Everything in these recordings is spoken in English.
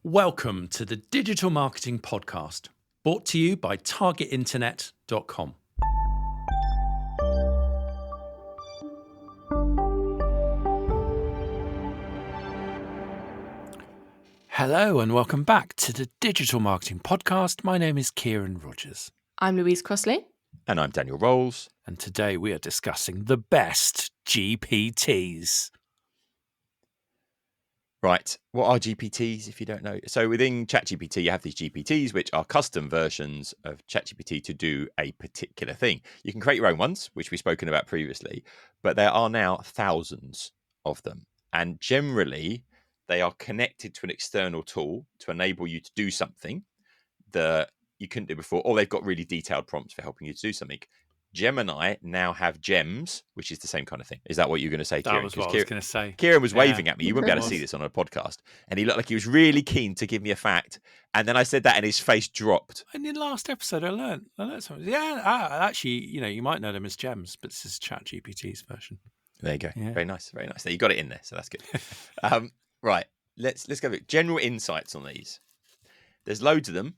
Welcome to the Digital Marketing Podcast, brought to you by targetinternet.com. Hello and welcome back to the Digital Marketing Podcast. My name is Kieran Rogers. I'm Louise Crossley. And I'm Daniel Rolls. And today we are discussing the best GPTs. Right. What are GPTs, if you don't know? So within ChatGPT, you have these GPTs, which are custom versions of ChatGPT to do a particular thing. You can create your own ones, which we've spoken about previously, but there are now thousands of them. And generally, they are connected to an external tool to enable you to do something that you couldn't do before, or they've got really detailed prompts for helping you to do something. Gemini now have gems, which is the same kind of thing. Is that what you're going to say, Kieran? That was what I was going to say. Kieran was waving at me. You wouldn't be able to see this on a podcast. And he looked like he was really keen to give me a fact. And then I said that and his face dropped. And in the last episode, I learned something. Yeah, actually, you might know them as gems, but this is ChatGPT's version. There you go. Yeah. Very nice. Very nice. You got it in there, so that's good. Right. Let's go with general insights on these. There's loads of them.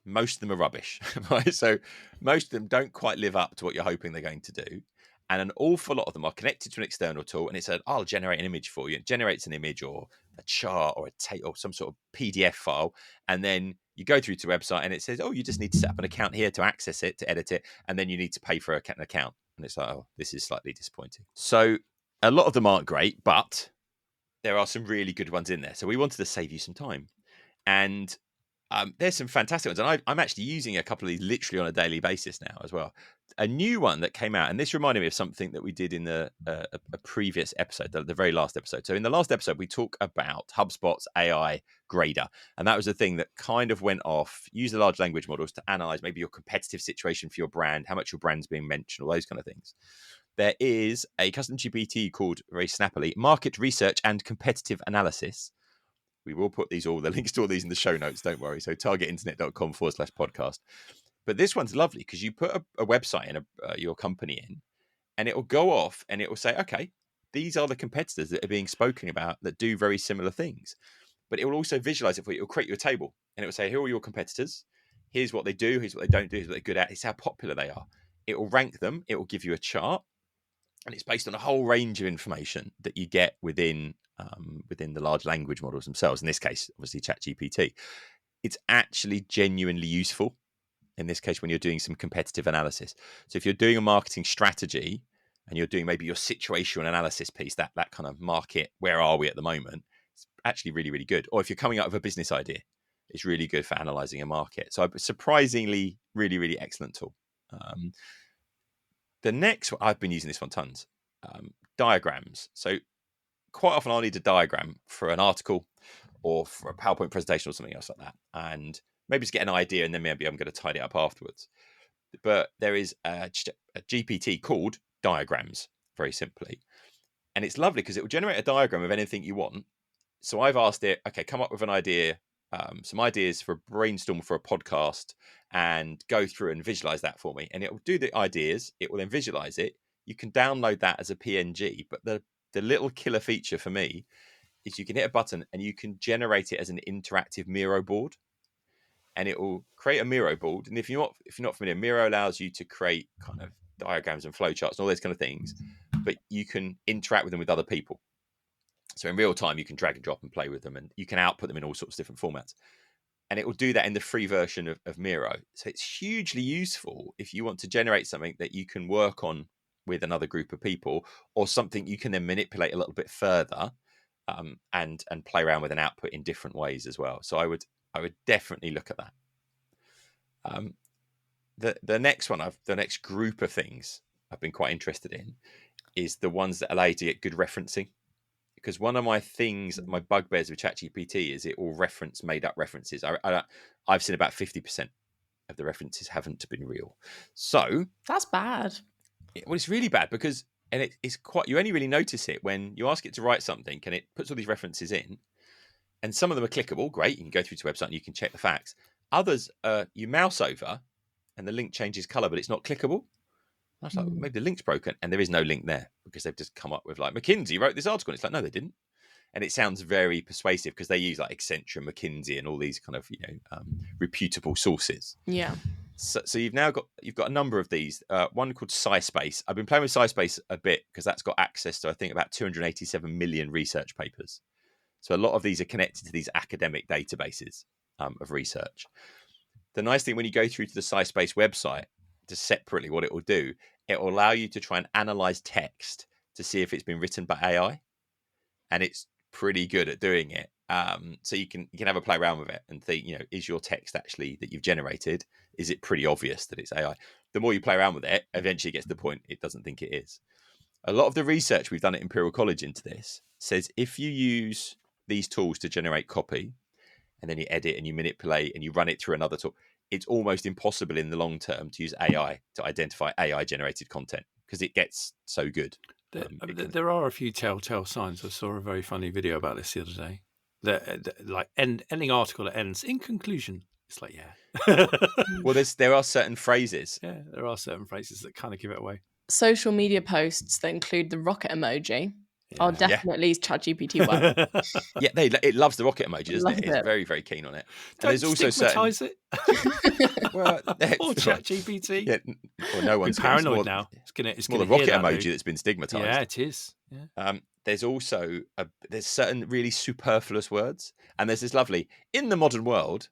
Most of them are rubbish, right? So most of them don't quite live up to what you're hoping they're going to do. And an awful lot of them are connected to an external tool. And it said, I'll generate an image for you. It generates an image or a chart or or some sort of PDF file. And then you go through to the website and it says, oh, you just need to set up an account here to access it, to edit it. And then you need to pay for an account. And it's like, oh, this is slightly disappointing. So a lot of them aren't great, but there are some really good ones in there. So we wanted to save you some time. And there's some fantastic ones. And I'm actually using a couple of these literally on a daily basis now as well. A new one that came out, and this reminded me of something that we did in a previous episode, the very last episode. So in the last episode, we talk about HubSpot's AI grader. And that was a thing that kind of went off, use the large language models to analyze maybe your competitive situation for your brand, how much your brand's being mentioned, all those kind of things. There is a custom GPT called, very snappily, Market Research and Competitive Analysis. We will put the links to all these in the show notes, don't worry. So targetinternet.com/podcast. But this one's lovely because you put a website in your company in, and it will go off and it will say, okay, these are the competitors that are being spoken about that do very similar things. But it will also visualize it for you. It will create you a table and it will say, here are your competitors. Here's what they do. Here's what they don't do. Here's what they're good at. It's how popular they are. It will rank them. It will give you a chart. And it's based on a whole range of information that you get within the large language models themselves. In this case, obviously, ChatGPT. It's actually genuinely useful in this case when you're doing some competitive analysis. So if you're doing a marketing strategy and you're doing maybe your situational analysis piece, that kind of market, where are we at the moment? It's actually really, really good. Or if you're coming up with a business idea, it's really good for analyzing a market. So surprisingly, really, really excellent tool. The next one, I've been using this one tons, diagrams. So quite often I'll need a diagram for an article or for a PowerPoint presentation or something else like that. And maybe just get an idea and then maybe I'm going to tidy it up afterwards. But there is a GPT called Diagrams, very simply. And it's lovely because it will generate a diagram of anything you want. So I've asked it, okay, come up with an idea, some ideas for a brainstorm for a podcast and go through and visualize that for me. And it will do the ideas. It will then visualize it. You can download that as a PNG, but the little killer feature for me is you can hit a button and you can generate it as an interactive Miro board, and it will create a Miro board. And if you're not familiar, Miro allows you to create kind of diagrams and flowcharts and all those kind of things, but you can interact with them with other people. So in real time, you can drag and drop and play with them, and you can output them in all sorts of different formats. And it will do that in the free version of Miro. So it's hugely useful if you want to generate something that you can work on with another group of people, or something you can then manipulate a little bit further, and play around with an output in different ways as well. So I would definitely look at that. The next one, the next group of things I've been quite interested in is the ones that allow you to get good referencing. Because one of my bugbears with ChatGPT is it will reference made up references. I've seen about 50% of the references haven't been real. So that's bad. Well, it's really bad because, and it's quite, you only really notice it when you ask it to write something and it puts all these references in, and some of them are clickable. Great. You can go through to a website and you can check the facts. Others, you mouse over and the link changes color, but it's not clickable. I was like, maybe the link's broken, and there is no link there because they've just come up with like, McKinsey wrote this article. And it's like, no, they didn't. And it sounds very persuasive because they use like Accenture, McKinsey, and all these kind of reputable sources. Yeah. So you've got a number of these. One called SciSpace. I've been playing with SciSpace a bit because that's got access to I think about 287 million research papers. So a lot of these are connected to these academic databases of research. The nice thing when you go through to the SciSpace website, just separately, what it will do, it will allow you to try and analyze text to see if it's been written by AI, and it's pretty good at doing it. So you can have a play around with it and think, is your text actually that you've generated, is it pretty obvious that it's AI? The more you play around with it, eventually it gets to the point it doesn't think it is. A lot of the research we've done at Imperial College into this says if you use these tools to generate copy, and then you edit and you manipulate and you run it through another tool, it's almost impossible in the long term to use AI to identify AI generated content because it gets so good. There are a few telltale signs. I saw a very funny video about this the other day. Like ending article that ends in conclusion. It's like, yeah. Well, there are certain phrases. Yeah, there are certain phrases that kind of give it away. Social media posts that include the rocket emoji are definitely ChatGPT work. Yeah, it loves the rocket emoji, doesn't it? It's it. very, very keen on it. Don't and there's also stigmatise certain... it. Well, or ChatGPT. Yeah, well, no one's paranoid now. It's more the rocket emoji that's been stigmatised. Yeah, it is. Yeah. There's also there's certain really superfluous words, and there's this lovely in the modern world,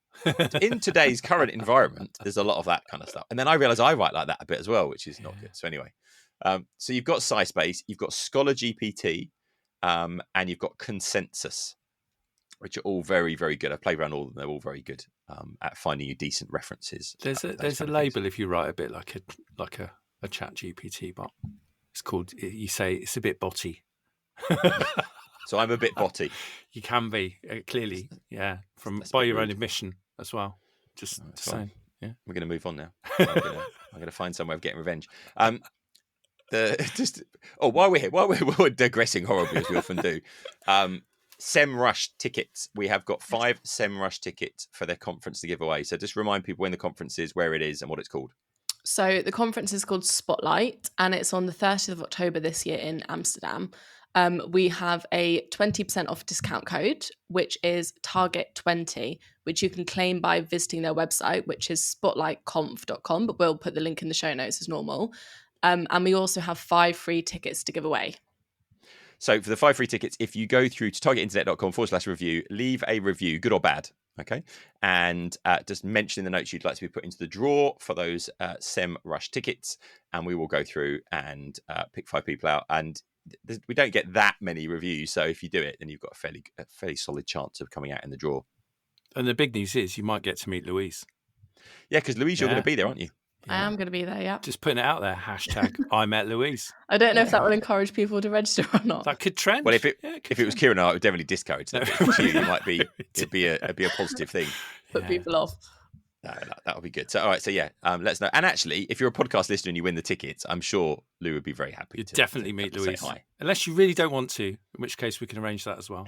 in today's current environment. There's a lot of that kind of stuff, and then I realise I write like that a bit as well, which is not good. So anyway, so you've got SciSpace, you've got Scholar GPT, and you've got Consensus, which are all very, very good. I've played around all of them; they're all very good at finding you decent references. There's a label if you write a bit like a Chat GPT bot. It's called. You say it's a bit botty. So I'm a bit botty. You can be clearly, by your own admission as well. Just saying. Yeah, we're going to move on now. I'm going to find some way of getting revenge. While we're digressing horribly as we often do, SEMrush tickets. We have got 5 SEMrush tickets for their conference to give away. So just remind people when the conference is, where it is, and what it's called. So the conference is called Spotlight, and it's on the 30th of October this year in Amsterdam. We have a 20% off discount code, which is Target20, which you can claim by visiting their website, which is spotlightconf.com, but we'll put the link in the show notes as normal. And we also have 5 free tickets to give away. So for the 5 free tickets, if you go through to targetinternet.com/review, leave a review, good or bad, okay? And just mention in the notes you'd like to be put into the draw for those SEMrush tickets, and we will go through and pick 5 people out. And we don't get that many reviews, so if you do it, then you've got a fairly solid chance of coming out in the draw. And the big news is you might get to meet Louise. Yeah, because Louise, you're going to be there, aren't you? I am going to be there, yeah. Just putting it out there, hashtag I met Louise. I don't know if that will encourage people to register or not. That could trend. Well, if it was Kieran, I would definitely discourage that. No. You might be, it'd be a positive thing. Put people off. No, that would be good. So, all right. So, let us know. And actually, if you're a podcast listener and you win the tickets, I'm sure Lou would be very happy. You'd definitely meet Louise. Say hi. Unless you really don't want to, in which case we can arrange that as well.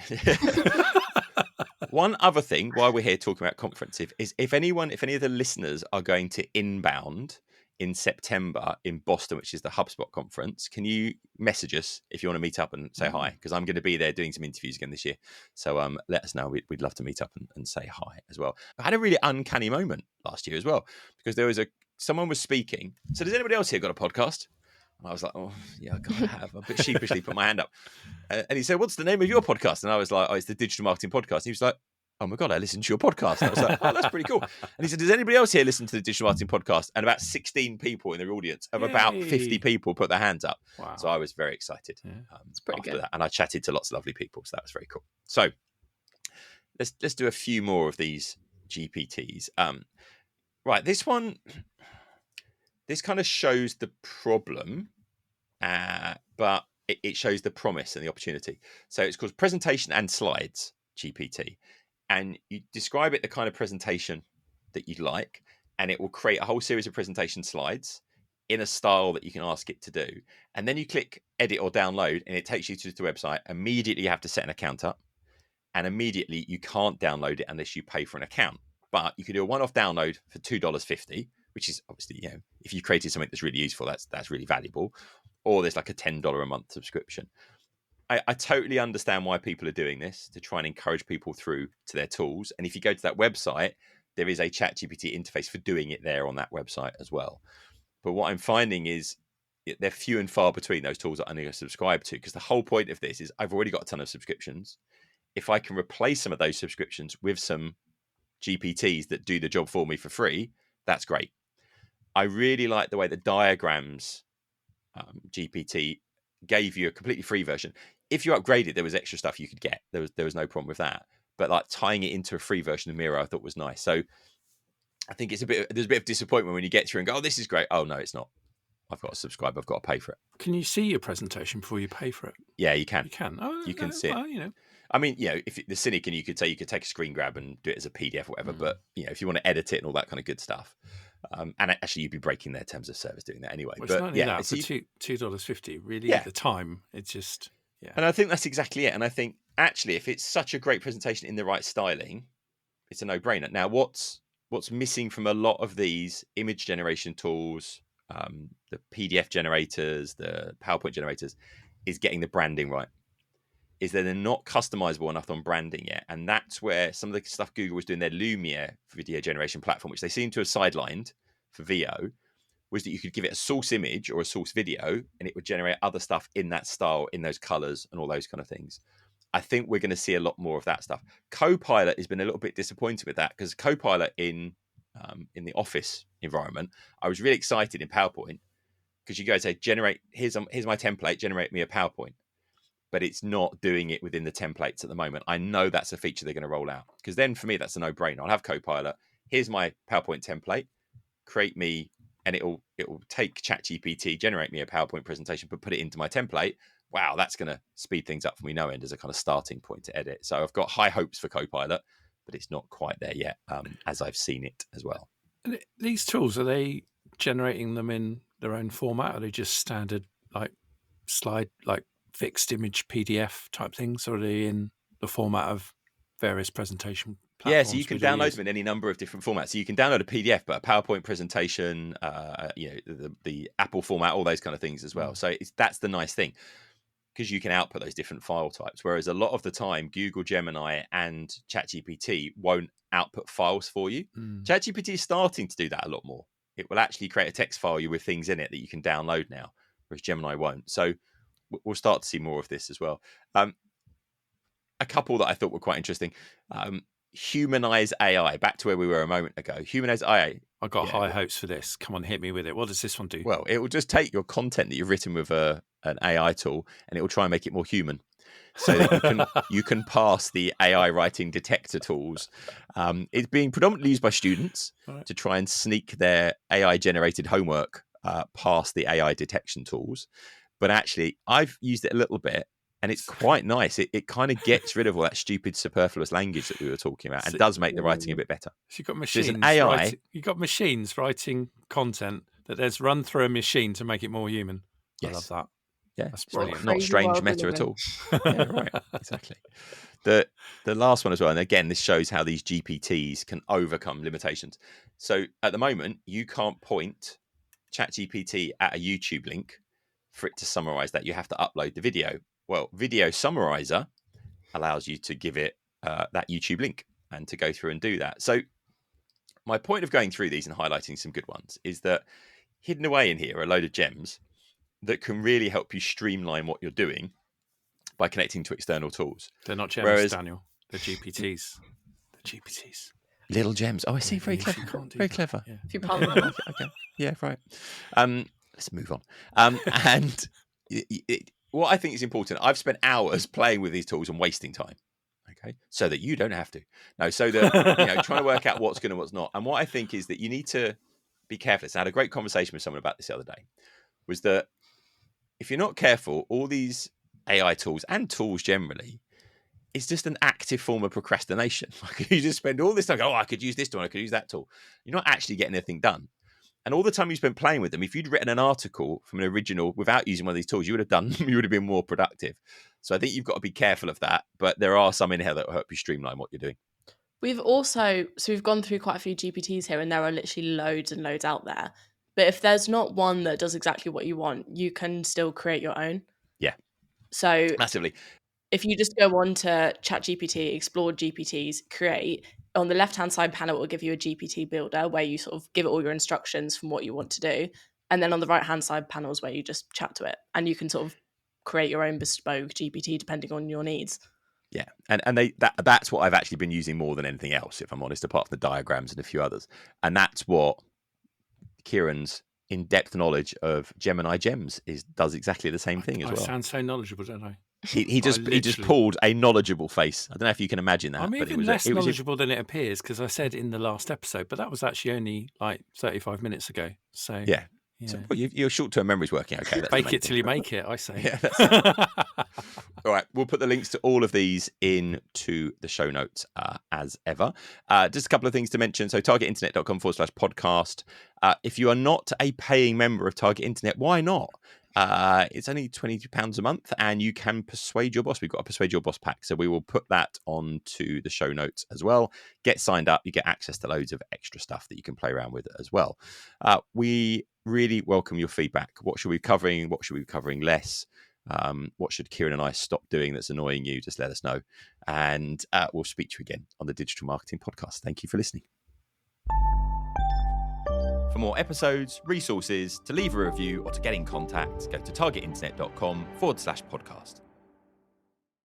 One other thing while we're here talking about conferences is if any of the listeners are going to Inbound in September in Boston, which is the HubSpot conference, can you message us if you want to meet up and say hi? Because I'm going to be there doing some interviews again this year. So let us know. We'd love to meet up and say hi as well. I had a really uncanny moment last year as well, because there was someone was speaking. So does anybody else here got a podcast? And I was like, oh, yeah, I have. I a bit sheepishly put my hand up. And he said, what's the name of your podcast? And I was like, oh, it's the Digital Marketing Podcast. And he was like, oh my God, I listened to your podcast. And I was like, oh, that's pretty cool. And he said, does anybody else here listen to the Digital Marketing Podcast? And about 16 people in the audience of about 50 people put their hands up. Wow. So I was very excited it's pretty after good. that. And I chatted to lots of lovely people. So that was very cool. So let's do a few more of these GPTs. Right, this kind of shows the problem, but it shows the promise and the opportunity. So it's called Presentation and Slides GPT. And you describe it the kind of presentation that you'd like, and it will create a whole series of presentation slides in a style that you can ask it to do. And then you click edit or download, and it takes you to the website. Immediately you have to set an account up, and immediately you can't download it unless you pay for an account. But you can do a one-off download for $2.50, which is obviously, if you've created something that's really useful, that's really valuable. Or there's like a $10 a month subscription. I totally understand why people are doing this, to try and encourage people through to their tools. And if you go to that website, there is a ChatGPT interface for doing it there on that website as well. But what I'm finding is they're few and far between, those tools that I'm going to subscribe to, because the whole point of this is I've already got a ton of subscriptions. If I can replace some of those subscriptions with some GPTs that do the job for me for free, that's great. I really like the way the Diagrams GPT gave you a completely free version. If you upgraded, there was extra stuff you could get. There was no problem with that. But like tying it into a free version of Miro, I thought was nice. So I think there's a bit of disappointment when you get through and go, "Oh, this is great." Oh no, it's not. I've got to subscribe. I've got to pay for it. Can you see your presentation before you pay for it? Yeah, you can. You can. Oh, You can see it. well, I mean, if the cynic, and you could say you could take a screen grab and do it as a PDF or whatever. But if you want to edit it and all that kind of good stuff, and actually you'd be breaking their terms of service doing that anyway. Well, it's but not only that for $2.50. Really, at the time, it's just And I think that's exactly it. And I think actually, if it's such a great presentation in the right styling, it's a no-brainer. Now, what's missing from a lot of these image generation tools, the PDF generators, the PowerPoint generators, is getting the branding right. Is that they're not customizable enough on branding yet. And that's where some of the stuff Google was doing, their Lumiere video generation platform, which they seem to have sidelined for VO, was that you could give it a source image or a source video and it would generate other stuff in that style, in those colors and all those kind of things. I think we're going to see a lot more of that stuff. Copilot has been a little bit disappointed with that, because Copilot in the Office environment, I was really excited in PowerPoint, because you go say, here's my template, generate me a PowerPoint. But it's not doing it within the templates at the moment. I know that's a feature they're going to roll out, because then for me, that's a no-brainer. I'll have Copilot. Here's my PowerPoint template. Create me, and it'll take ChatGPT, generate me a PowerPoint presentation, but put it into my template. Wow, that's going to speed things up for me no end as a kind of starting point to edit. So I've got high hopes for Copilot, but it's not quite there yet, as I've seen it as well. And these tools, are they generating them in their own format? Are they just standard slide, fixed image PDF type things, or are they in the format of various presentation platforms? Yeah, so you can download them in any number of different formats. So you can download a PDF, but a PowerPoint presentation, the Apple format, all those kind of things as well. So that's the nice thing, because you can output those different file types. Whereas a lot of the time, Google Gemini and ChatGPT won't output files for you. ChatGPT is starting to do that a lot more. It will actually create a text file with things in it that you can download now, whereas Gemini won't. So we'll start to see more of this as well. A couple that I thought were quite interesting. Humanize AI. Back to where we were a moment ago. Humanize AI. I've got high hopes for this. Come on, hit me with it. What does this one do? Well, it will just take your content that you've written with an AI tool, and it will try and make it more human, so that you can pass the AI writing detector tools. It's being predominantly used by students to try and sneak their AI generated homework past the AI detection tools. But actually, I've used it a little bit, and it's quite nice. It kind of gets rid of all that stupid superfluous language that we were talking about, and does make the writing a bit better. So you've got machines. So AI. You've got machines writing content that there's run through a machine to make it more human. Yes. I love that. Yeah, that's brilliant. Not strange meta at all. Yeah, right, exactly. The last one as well, and again, this shows how these GPTs can overcome limitations. So at the moment, you can't point ChatGPT at a YouTube link for it to summarize that. You have to upload the video. Well, Video Summarizer allows you to give it that YouTube link and to go through and do that. So my point of going through these and highlighting some good ones is that hidden away in here are a load of gems that can really help you streamline what you're doing by connecting to external tools. They're not gems, Daniel. They're GPTs. They're GPTs. Little gems. Oh, I see. Very clever. Very clever. Yeah. If you parliament. Okay. Yeah, right. Let's move on. And what I think is important, I've spent hours playing with these tools and wasting time. Okay, so that you don't have to. No, so that trying to work out what's good and what's not. And what I think is that you need to be careful. I had a great conversation with someone about this the other day. Was that if you're not careful, all these AI tools and tools generally, it's just an active form of procrastination. Like you just spend all this time, I could use this tool, I could use that tool. You're not actually getting anything done. And all the time you spent playing with them, if you'd written an article from an original without using one of these tools, you would have been more productive. So I think you've got to be careful of that. But there are some in here that will help you streamline what you're doing. We've gone through quite a few GPTs here, and there are literally loads and loads out there. But if there's not one that does exactly what you want, you can still create your own. Yeah. So Massively. if you just go on to ChatGPT, explore GPTs, create, on the left-hand side panel, it will give you a GPT builder where you sort of give it all your instructions from what you want to do. And then on the right-hand side panels where you just chat to it. And you can sort of create your own bespoke GPT depending on your needs. Yeah, and that's what I've actually been using more than anything else, if I'm honest, apart from the diagrams and a few others. And that's what Kieran's in-depth knowledge of Gemini gems does exactly the same thing as well. I sound so knowledgeable, don't I? He just pulled a knowledgeable face. I don't know if you can imagine that. I'm but even less knowledgeable than it appears, because I said in the last episode, but that was actually only like 35 minutes ago. So yeah. So, well, your short-term memory's working okay. That's Bake it till you make it, I say. Yeah, that's it. All right, we'll put the links to all of these into the show notes as ever. Just a couple of things to mention. So targetinternet.com/podcast. If you are not a paying member of Target Internet, why not? It's only £22 a month, and you can persuade your boss. We've got a Persuade Your Boss pack, so we will put that onto the show notes as well. Get signed up. You get access to loads of extra stuff that you can play around with as well. We really welcome your feedback. What should we be covering? What should we be covering less? What should Kieran and I stop doing that's annoying you? Just let us know. And we'll speak to you again on the Digital Marketing Podcast. Thank you for listening. For more episodes, resources, to leave a review, or to get in contact, go to targetinternet.com/podcast.